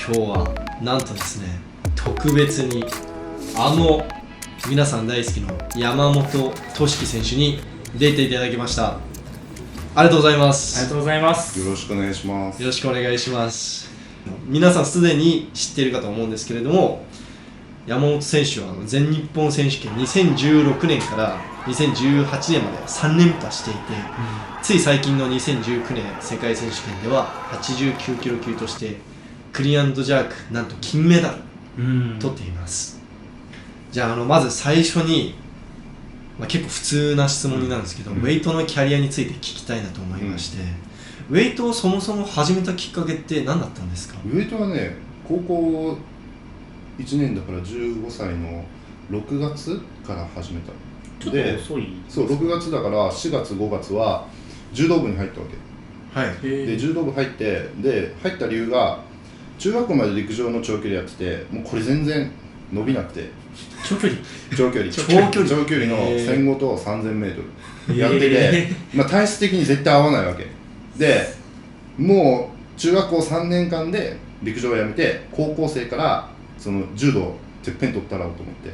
今日はなんとですね、特別に皆さん大好きの山本俊樹選手に出ていただきました。ありがとうございます。ありがとうございます。よろしくお願いします。よろしくお願いします。皆さんすでに知っているかと思うんですけれども、山本選手は全日本選手権2016年から2018年まで3連覇していて、つい最近の2019年世界選手権では89キロ級としてクリーン&ジャークなんと金メダル取っています。じゃあ、まず最初に、結構普通な質問になるんですけど、ウェイトのキャリアについて聞きたいなと思いまして、ウェイトをそもそも始めたきっかけって何だったんですか？ウェイトはね、高校1年だから15歳の6月から始めた。ちょっと遅い。そう、6月だから4月5月は柔道部に入ったわけ。はい。で柔道部入って、で入った理由が中学校まで陸上の長距離やってて、もうこれ全然伸びなくて、長距離長距離の1500と3000メートルやってて、体質的に絶対合わないわけで、もう中学校3年間で陸上をやめて、高校生からその柔道てっぺん取ったらと思って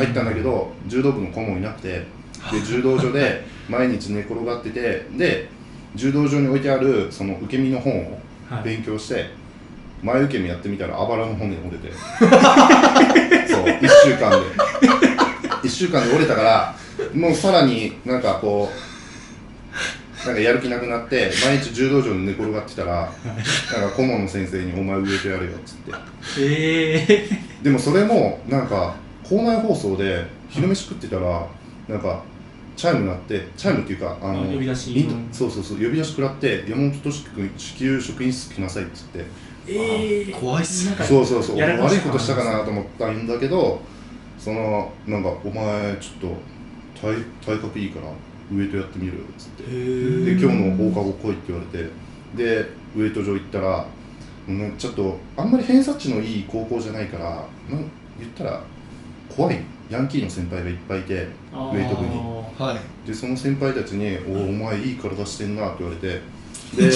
入ったんだけど、柔道部の顧問いなくて、で柔道場で毎日寝転がってて、で柔道場に置いてあるその受け身の本を勉強して、前受け身やってみたらあばらの骨折れてそう1週間で折れたから、もうさらになんかこうなんかやる気なくなって、毎日柔道場に寝転がってたら、なんか顧問の先生に「お前ウエイトやるよ」っつって、でもそれもなんか校内放送で昼飯食ってたら、なんかチャイム鳴って、チャイムっていうか呼び出し、そう呼び出し食らって、山本俊樹君至急職員室来なさいっつって、怖いっすね。そう悪いことしたかなと思ったんだけど、そのなんか「お前ちょっと体格いいからウエイトやってみるよ」っつって、で今日の放課後来いって言われて、でウエイト場行ったら、ちょっとあんまり偏差値のいい高校じゃないから、言ったら怖いヤンキーの先輩がいっぱいいて、ウェイト部に、でその先輩たちに「お前いい体してんな」って言われて、で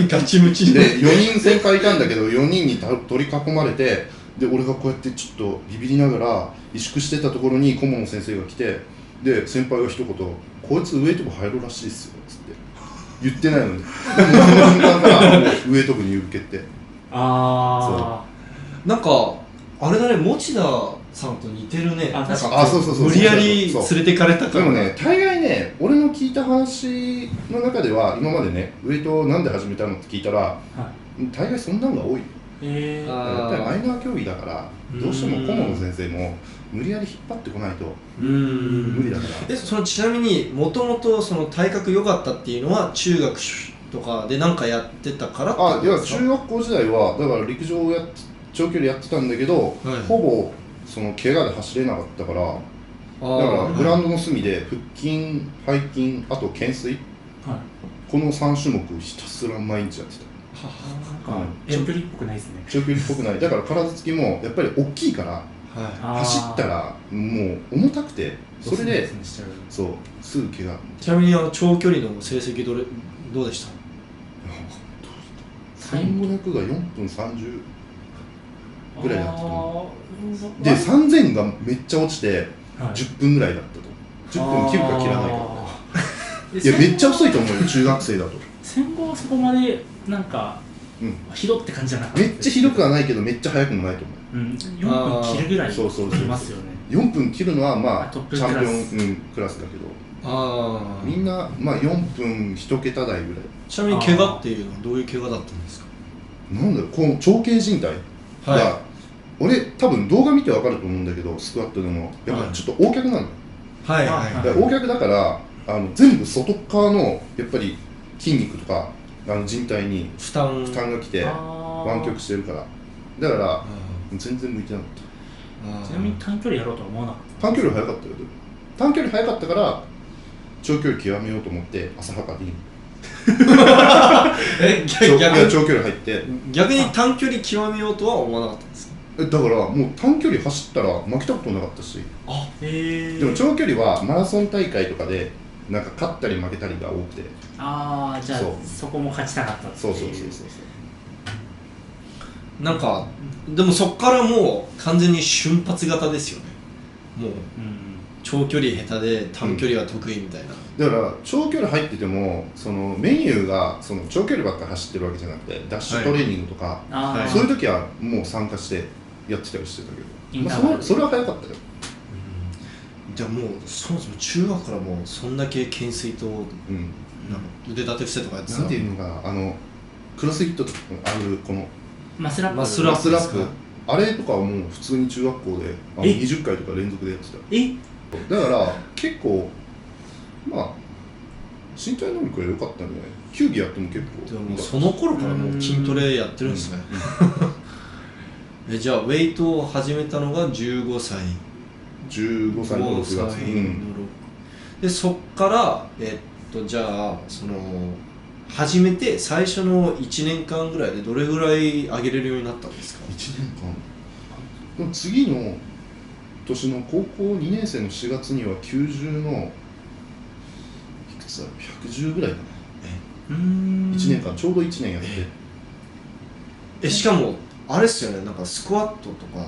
ガチムチで4人先輩いたんだけど、4人に取り囲まれて、で俺がこうやってちょっとビビりながら萎縮してたところに顧問の先生が来て、で先輩が一言「こいつウエイト部入るらしいっすよ」っつって言ってないのに、でもその瞬間からウエイト部に受けて、なんかあれだね、持田さんと似てるね。そう無理やり連れてかれたから。でもね、大概ね、俺の聞いた話の中では、今までね、ウエイトなんで始めたのって聞いたら、大概そんなのが多い。やっぱりマイナー競技だから、どうしても顧問の先生も無理やり引っ張ってこないと無理だから。ちなみにもともとその体格良かったっていうのは中学とかで何かやってたからってことですか？いや、中学校時代はだから陸上を長距離やってたんだけど、ほぼその怪我で走れなかったから、だからグラウンドの隅で腹筋、背筋、あと懸垂、この3種目ひたすら毎日やってた。長距離っぽくないですね。長距離っぽくない。だから体つきもやっぱり大きいから、走ったらもう重たくて、それでそうすぐ怪我。ちなみに長距離の成績どうでした？ 1500 が4分30ぐらいだったと思う。で3000がめっちゃ落ちて10分ぐらいだったと。10分切るか切らないか。いや、めっちゃ遅いと思うよ、中学生だと。1500はそこまでなんかひどって感じじゃなかった。めっちゃひどくはないけど、めっちゃ速くもないと思う。4分切るぐらいありますよね。4分切るのはまあチチャンピオンクラスだけど、みんなまあ4分1桁台ぐらい。ちなみに怪我っていうのはどういう怪我だったんですか？なんだろう、この長径靭帯が、俺多分動画見てわかると思うんだけど、スクワットでもやっぱちょっと O 脚なの。O 脚だから全部外側のやっぱり筋肉とか靭帯に負担がきて湾曲してるから、だから全然向いてなかった。ちなみに短距離やろうとは思わなかった？短距離速かったよ。短距離速かったから長距離極めようと思って浅はかに長距離入って、逆に短距離極めようとは思わなかったんですか？だからもう短距離走ったら負けたことなかったし、でも長距離はマラソン大会とかでなんか勝ったり負けたりが多くて、じゃあそこも勝ちたかったっていう。そうなんかでもそっからもう完全に瞬発型ですよね。もう長距離下手で短距離は得意みたいな、だから長距離入っててもそのメニューがその長距離ばっかり走ってるわけじゃなくてダッシュトレーニングとか、はい、そういう時はもう参加してやってたりしてたけど、それは早かったよ。じゃあもうそもそも中学からもうそんだけ懸垂と、なんか腕立て伏せとかやってた。なんていうのかな、クロスフィットとかあるこのマッスルアップマッスルアップあれとかはもう普通に中学校で20回とか連続でやってた。だから結構まあ身体能力が良かったんじゃない。球技やっても結構。でもその頃からもう筋トレやってるんですね。じゃあウェイトを始めたのが15歳の6月、でそっからじゃあその始めて最初の1年間ぐらいでどれぐらい上げれるようになったんですか。1年間でも次の年の高校2年生の4月には90のいくつだろう110ぐらいかな。1年間ちょうど1年やってしかもあれっすよね、なんかスクワットとか、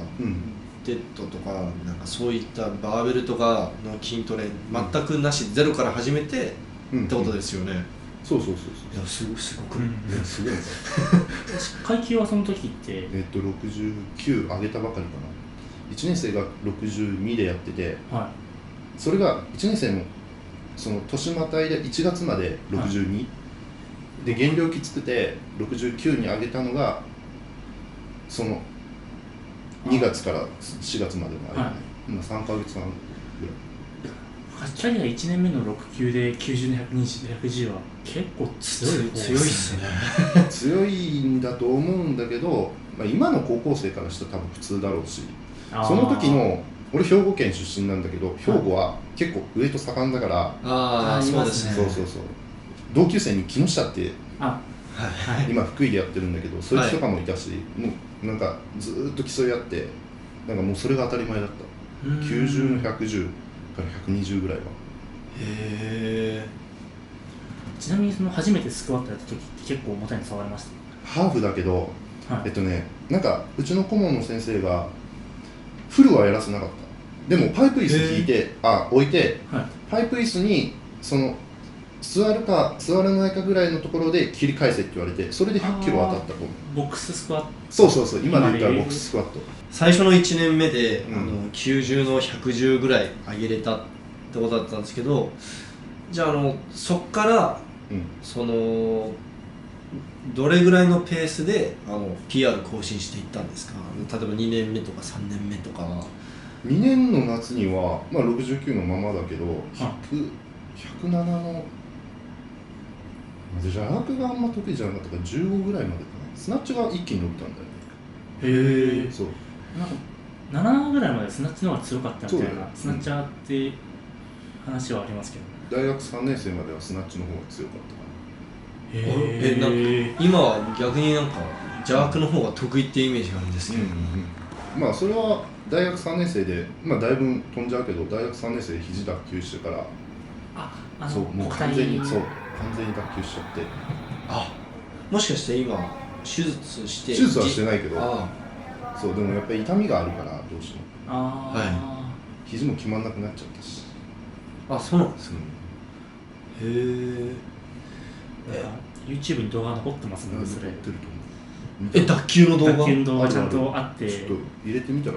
デッドとかなんかそういったバーベルとかの筋トレ全くなし、ゼロから始めてってことですよね。そういやすごく、すごい階級はその時って69上げたばかりかな。1年生が62でやってて、それが1年生のその年またいで1月まで62、で減量きつくて69に上げたのがその2月から4月までの間、今3ヶ月間ぐらい。キャリア1年目の6級で90の120は結構強いっすね。強いんだと思うんだけど、今の高校生からしたら多分普通だろうし、その時の俺兵庫県出身なんだけど、兵庫は結構ウエイト盛んだから、そうですね。そう同級生に木下って今福井でやってるんだけど、そういう人とかもいたし、もうなんかずーっと競い合って、なんかもうそれが当たり前だった。90の110から120ぐらいは。ちなみにその初めてスクワットやった時って結構重たいの触れました？ハーフだけど、なんかうちの顧問の先生がフルはやらせなかった。でもパイプ椅子引いて置いて、パイプ椅子にその座るか座らないかぐらいのところで切り返せって言われて、それで100キロ当たったと思う。ボックススクワット。そう今で言ったらボックススクワット。最初の1年目で、90の110ぐらい上げれたってことだったんですけど、じゃあそっから、そのどれぐらいのペースでPR 更新していったんですか。例えば2年目とか3年目とかは。2年の夏には、69のままだけど、107の邪悪があんま得意じゃなかったから15ぐらいまでかな。スナッチが一気に伸びたんだよね。そうなんか7ぐらいまでスナッチの方が強かったみたいな、スナッチャーって話はありますけど、大学3年生まではスナッチの方が強かったから。なんか今は逆になんか邪悪の方が得意っていうイメージがあるんですけど、それは大学3年生で、だいぶ飛んじゃうけど、大学3年生で肘脱臼してから、もう完全に脱臼しちゃって。もしかして今手術はしてないけど、でもやっぱり痛みがあるからどうしても肘も決まんなくなっちゃったし。そうなんですね。YouTube に動画残ってますね。それ脱臼の動画ちゃんとあって、ちょっと入れてみたら。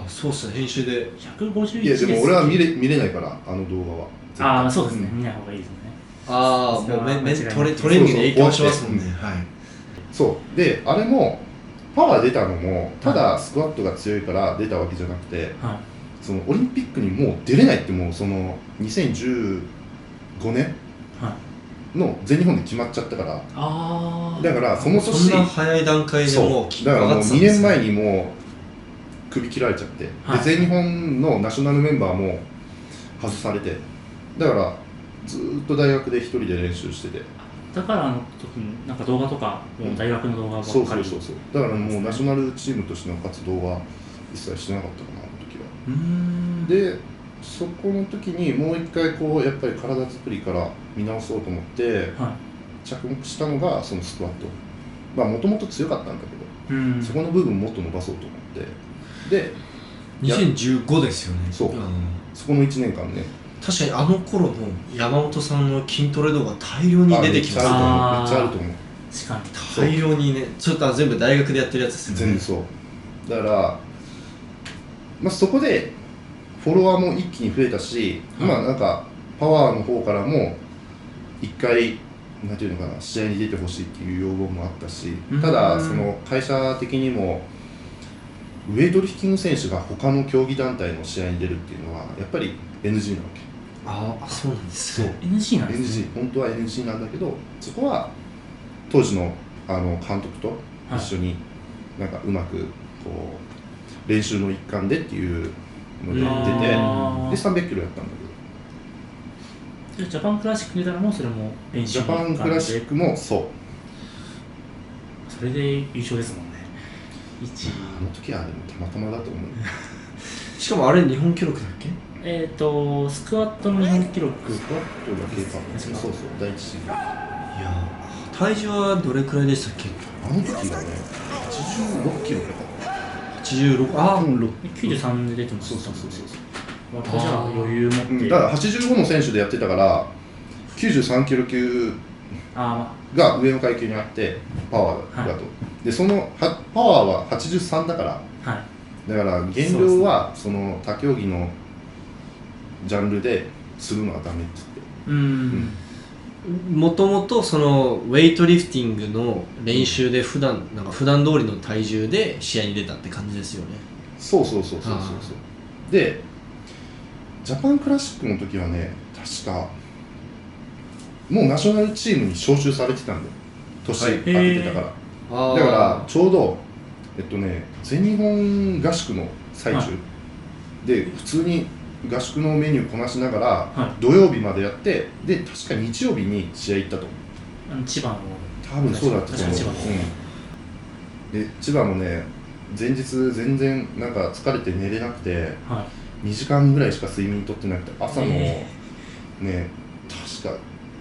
そうっすね、編集で151。いやでも俺は見れないから、あの動画は。そうですね、見ない方がいいですね。もうトレーニングで影響しますもんね。そうで、あれもパワー出たのもただスクワットが強いから出たわけじゃなくて、そのオリンピックにもう出れないって、もうその2015年の全日本で決まっちゃったから、だからその年、そんな早い段階でもうだからもう2年前にもう首切られちゃって、で全日本のナショナルメンバーも外されて、だからずっと大学で一人で練習してて、だから時になんか動画とか、大学の動画ばっかり。そうだからもうナショナルチームとしての活動は一切してなかったかな、あの時は。でそこの時にもう一回やっぱり体作りから見直そうと思って、着目したのがそのスクワットもともと強かったんだけど、そこの部分もっと伸ばそうと思ってで2015ですよね。そうそこの1年間ね確かにあの頃の山本さんの筋トレ動画大量に出てきます。めっちゃあると思う。確かに大量にね、ちょっと全部大学でやってるやつですよね。全部そうだから、そこでフォロワーも一気に増えたし、なんかパワーの方からも一回なんていうのかな、試合に出てほしいっていう要望もあったし、ただその会社的にもウェイトリフティング選手が他の競技団体の試合に出るっていうのはやっぱり NG なわけ。そうなんですね。NG なんですね。本当は NG なんだけど、そこは当時の監督と一緒になんかうまくこう練習の一環でっていうので出て、で300キロやったんだけど、ジャパンクラシック出たのもそれも練習ジャパンクラシックもそうそれで優勝ですもんね。あの時はでもたまたまだと思う。しかもあれ日本記録だっけ？スクワットの日本記録スクワットだけかな。そう第一シーズン。いや体重はどれくらいでしたっけ？あの時がね86キロとか86、93で出てました。そうじゃあ余裕持って、だから85の選手でやってたから93キロ級が上の階級にあってパワーだと、でそのパワーは83だから、だから減量はその他競技のジャンルでするのはダメって言って、もともとそのウェイトリフティングの練習で普段通りの体重で試合に出たって感じですよね。そうでジャパンクラシックの時はね、確かもうナショナルチームに招集されてたんだよ、年明けてたから。だからちょうど全日本合宿の最中で普通に合宿のメニューこなしながら土曜日までやって、で確か日曜日に試合行ったと思う。千葉の多分そうだったと思う。で千葉もね、前日全然なんか疲れて寝れなくて、2時間ぐらいしか睡眠とってなくて、朝のね確か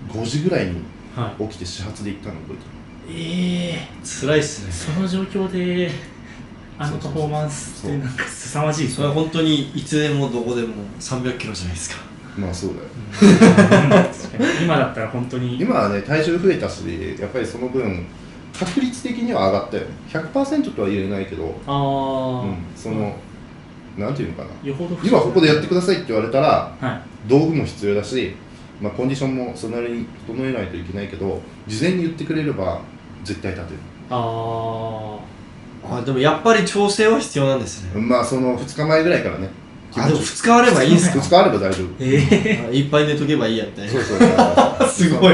5時ぐらいに起きて始発で行ったの覚えてる。辛いっすね。その状況であのパフォーマンスってなんか凄まじいですね。それは本当にいつでもどこでも300キロじゃないですか。そうだよ。今だったら本当に今はね体重増えたし、やっぱりその分確率的には上がったよ。 100% とは言えないけど、そのなんていうのかな、今ここでやってくださいって言われたら、道具も必要だし、コンディションもそれなりに整えないといけないけど、事前に言ってくれれば絶対立てる。でもやっぱり調整は必要なんですね。その2日前ぐらいからね。でも2日あればいいんですか？ 2日あれば大丈夫。いっぱい寝とけばいいやみたいな。すごい。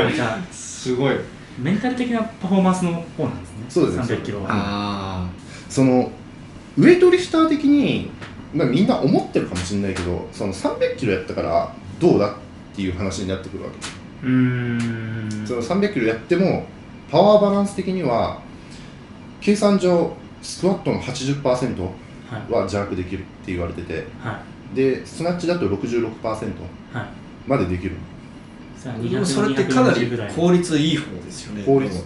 すごい。メンタル的なパフォーマンスの方なんですね。そうですね。300キロは。そのウェイトリフター的に、みんな思ってるかもしれないけど、その300キロやったからどうだっていう話になってくるわけ。その300キロやってもパワーバランス的には計算上スクワットの 80% は邪悪できるって言われてて、でスナッチだと 66% までできる。それってかなり効率いい方ですよね。効率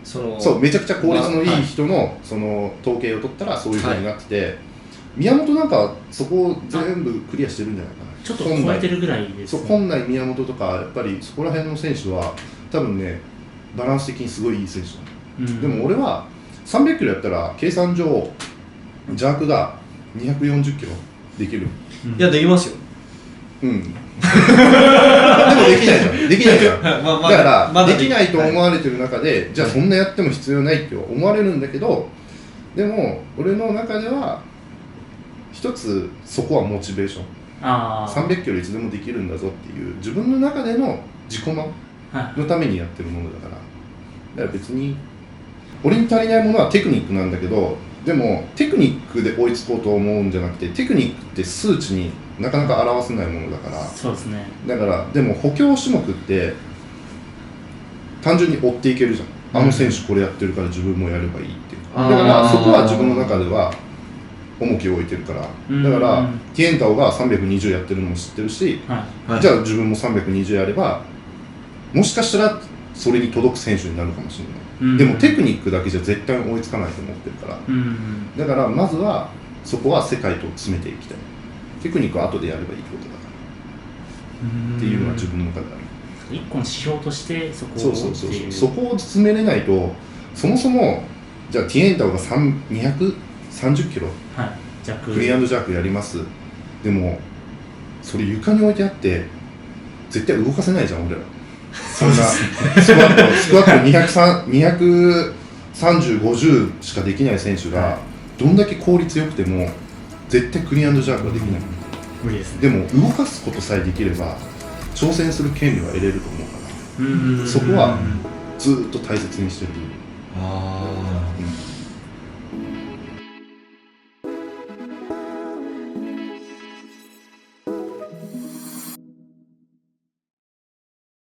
そうめちゃくちゃ効率のいい人のその統計を取ったらそういう風になってて、宮本なんかそこを全部クリアしてるんじゃないかな。ちょっと超えてるぐらいですね。本来宮本とかやっぱりそこら辺の選手は多分ねバランス的にすごいいい選手なの。でも俺は300キロやったら計算上邪悪が240キロできる。いやできますよ。でもできないじゃん。できないじゃん。だからできないと思われてる中で、じゃあそんなやっても必要ないって思われるんだけど、でも俺の中では一つそこはモチベーション。300キロいつでもできるんだぞっていう自分の中での自己満のためにやってるものだから。だから別に俺に足りないものはテクニックなんだけど、でもテクニックで追いつこうと思うんじゃなくて、テクニックって数値になかなか表せないものだから。そうですね。だからでも補強種目って単純に追っていけるじゃん。あの選手これやってるから自分もやればいいっていう。だからそこは自分の中では重きを置いてるから。だからティエンタオが320やってるのも知ってるし、じゃあ自分も320やればもしかしたらそれに届く選手になるかもしれない、うん、でもテクニックだけじゃ絶対追いつかないと思ってるから、うん、だからまずはそこは世界と詰めていきたい。テクニックは後でやればいいことだからっていうのが自分の中である。一個の指標としてそこをそこを詰めれないと、そもそもじゃあティエンタオが230キロ、はい、弱クリーン&ジャークやります。でもそれ床に置いてあって絶対動かせないじゃん俺ら。そんなスクワット230、50しかできない選手がどんだけ効率よくても絶対クリーン&ジャークはできない、無理ですね。でも動かすことさえできれば挑戦する権利は得れると思うから、そこはずっと大切にしてる。あ